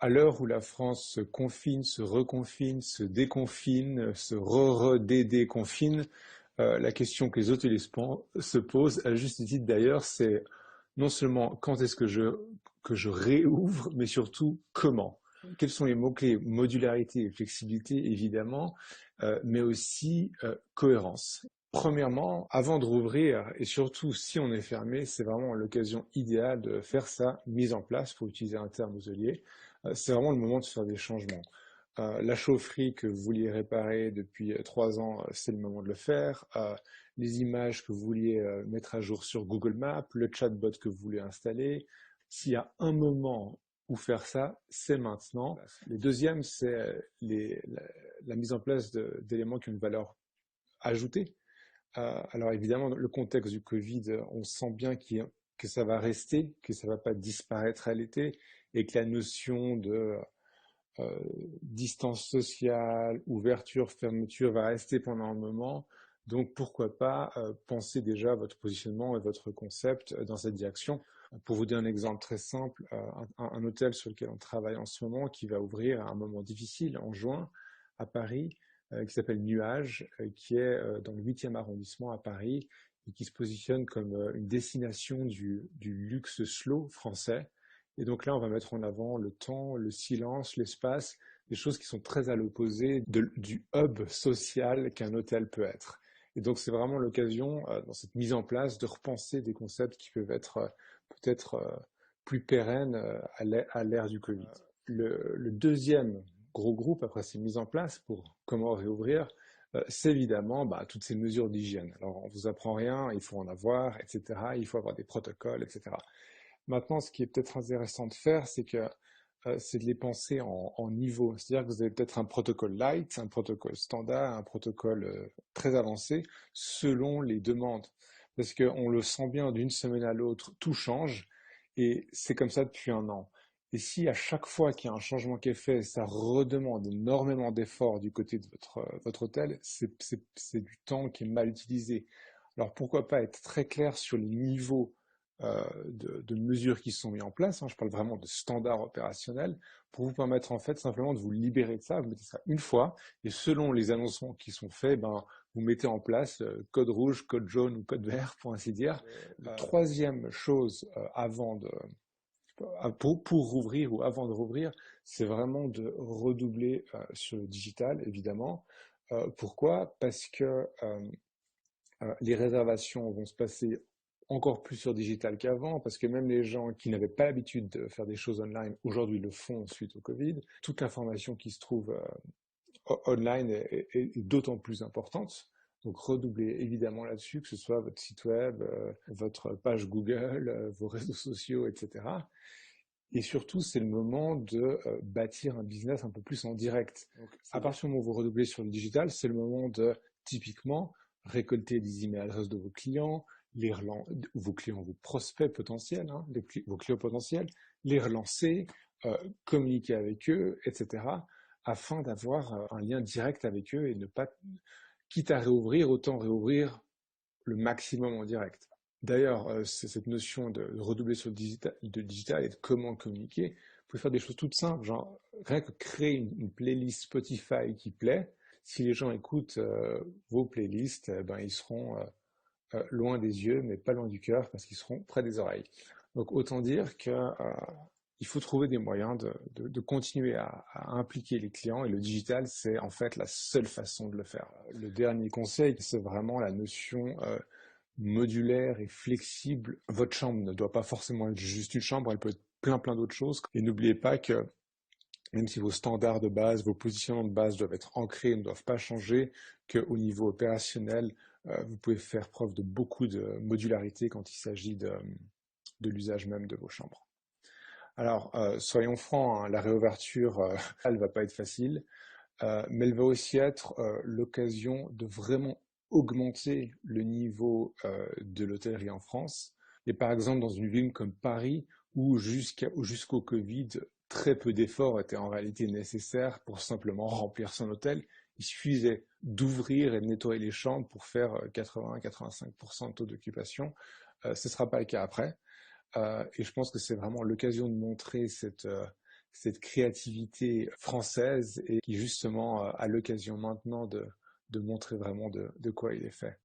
à l'heure où la France se confine, se reconfine, se déconfine, se re-re-dé-déconfine, la question que les hôteliers se posent, à juste titre d'ailleurs, c'est non seulement quand est-ce que je réouvre, mais surtout comment. Quels sont les mots-clés? Modularité et flexibilité, évidemment, mais aussi cohérence. Premièrement, avant de rouvrir, et surtout si on est fermé, c'est vraiment l'occasion idéale de faire sa mise en place, pour utiliser un terme hôtelier. C'est vraiment le moment de faire des changements. La chaufferie que vous vouliez réparer depuis 3 ans, c'est le moment de le faire. Les images que vous vouliez mettre à jour sur Google Maps, le chatbot que vous voulez installer. S'il y a un moment où faire ça, c'est maintenant. Le deuxième, c'est la mise en place d'éléments qui ont une valeur ajoutée. Alors évidemment, le contexte du Covid, on sent bien que ça va rester, que ça va pas disparaître à l'été, et que la notion de distance sociale, ouverture, fermeture va rester pendant un moment. Donc pourquoi pas penser déjà votre positionnement et votre concept dans cette direction. Pour vous donner un exemple très simple, un hôtel sur lequel on travaille en ce moment qui va ouvrir à un moment difficile en juin à Paris, qui s'appelle Nuage, qui est dans le 8e arrondissement à Paris et qui se positionne comme une destination du luxe slow français. Et donc là, on va mettre en avant le temps, le silence, l'espace, des choses qui sont très à l'opposé du hub social qu'un hôtel peut être. Et donc c'est vraiment l'occasion, dans cette mise en place, de repenser des concepts qui peuvent être peut-être plus pérennes à l'ère du Covid. Le deuxième gros groupe, après ces mises en place pour comment réouvrir, c'est évidemment toutes ces mesures d'hygiène. Alors on vous apprend rien, il faut en avoir, etc. Il faut avoir des protocoles, etc. Maintenant, ce qui est peut-être intéressant de faire, c'est de les penser en niveau. C'est-à-dire que vous avez peut-être un protocole light, un protocole standard, un protocole très avancé, selon les demandes. Parce qu'on le sent bien d'une semaine à l'autre, tout change, et c'est comme ça depuis un an. Et si à chaque fois qu'il y a un changement qui est fait, ça redemande énormément d'efforts du côté de votre hôtel, c'est du temps qui est mal utilisé. Alors pourquoi pas être très clair sur les niveaux de mesures qui sont mises en place, je parle vraiment de standards opérationnels, pour vous permettre en fait simplement de vous libérer de ça, vous mettez ça une fois, et selon les annoncements qui sont faits, vous mettez en place code rouge, code jaune ou code vert, pour ainsi dire. La troisième chose pour rouvrir ou avant de rouvrir, c'est vraiment de redoubler sur le digital, évidemment. Pourquoi? Parce que les réservations vont se passer encore plus sur digital qu'avant, parce que même les gens qui n'avaient pas l'habitude de faire des choses online, aujourd'hui le font suite au Covid. Toute l'information qui se trouve online est d'autant plus importante. Donc redoublez évidemment là-dessus, que ce soit votre site web, votre page Google, vos réseaux sociaux, etc. Et surtout, c'est le moment de bâtir un business un peu plus en direct. Donc, à partir du moment où vous redoublez sur le digital, c'est le moment de, typiquement, récolter des emails adresses de vos clients, vos clients, vos prospects potentiels, vos clients potentiels, les relancer, communiquer avec eux, etc., afin d'avoir un lien direct avec eux et ne pas, quitte à réouvrir, autant réouvrir le maximum en direct. D'ailleurs, cette notion de redoubler sur le digital et de comment communiquer, vous pouvez faire des choses toutes simples, genre rien que créer une playlist Spotify qui plaît. Si les gens écoutent vos playlists, ils seront loin des yeux, mais pas loin du cœur, parce qu'ils seront près des oreilles. Donc autant dire que il faut trouver des moyens de continuer à impliquer les clients, et le digital, c'est en fait la seule façon de le faire. Le dernier conseil, c'est vraiment la notion modulaire et flexible. Votre chambre ne doit pas forcément être juste une chambre, elle peut être plein d'autres choses. Et n'oubliez pas que même si vos standards de base, vos positionnements de base doivent être ancrés et ne doivent pas changer, qu'au niveau opérationnel, vous pouvez faire preuve de beaucoup de modularité quand il s'agit de l'usage même de vos chambres. Alors, soyons francs, la réouverture, elle va pas être facile, mais elle va aussi être l'occasion de vraiment augmenter le niveau de l'hôtellerie en France. Et par exemple, dans une ville comme Paris, où jusqu'au Covid, très peu d'efforts étaient en réalité nécessaires pour simplement remplir son hôtel. Il suffisait d'ouvrir et de nettoyer les chambres pour faire 80-85% de taux d'occupation. Ce ne sera pas le cas après. Et je pense que c'est vraiment l'occasion de montrer cette créativité française et qui justement a l'occasion maintenant de montrer vraiment de quoi il est fait.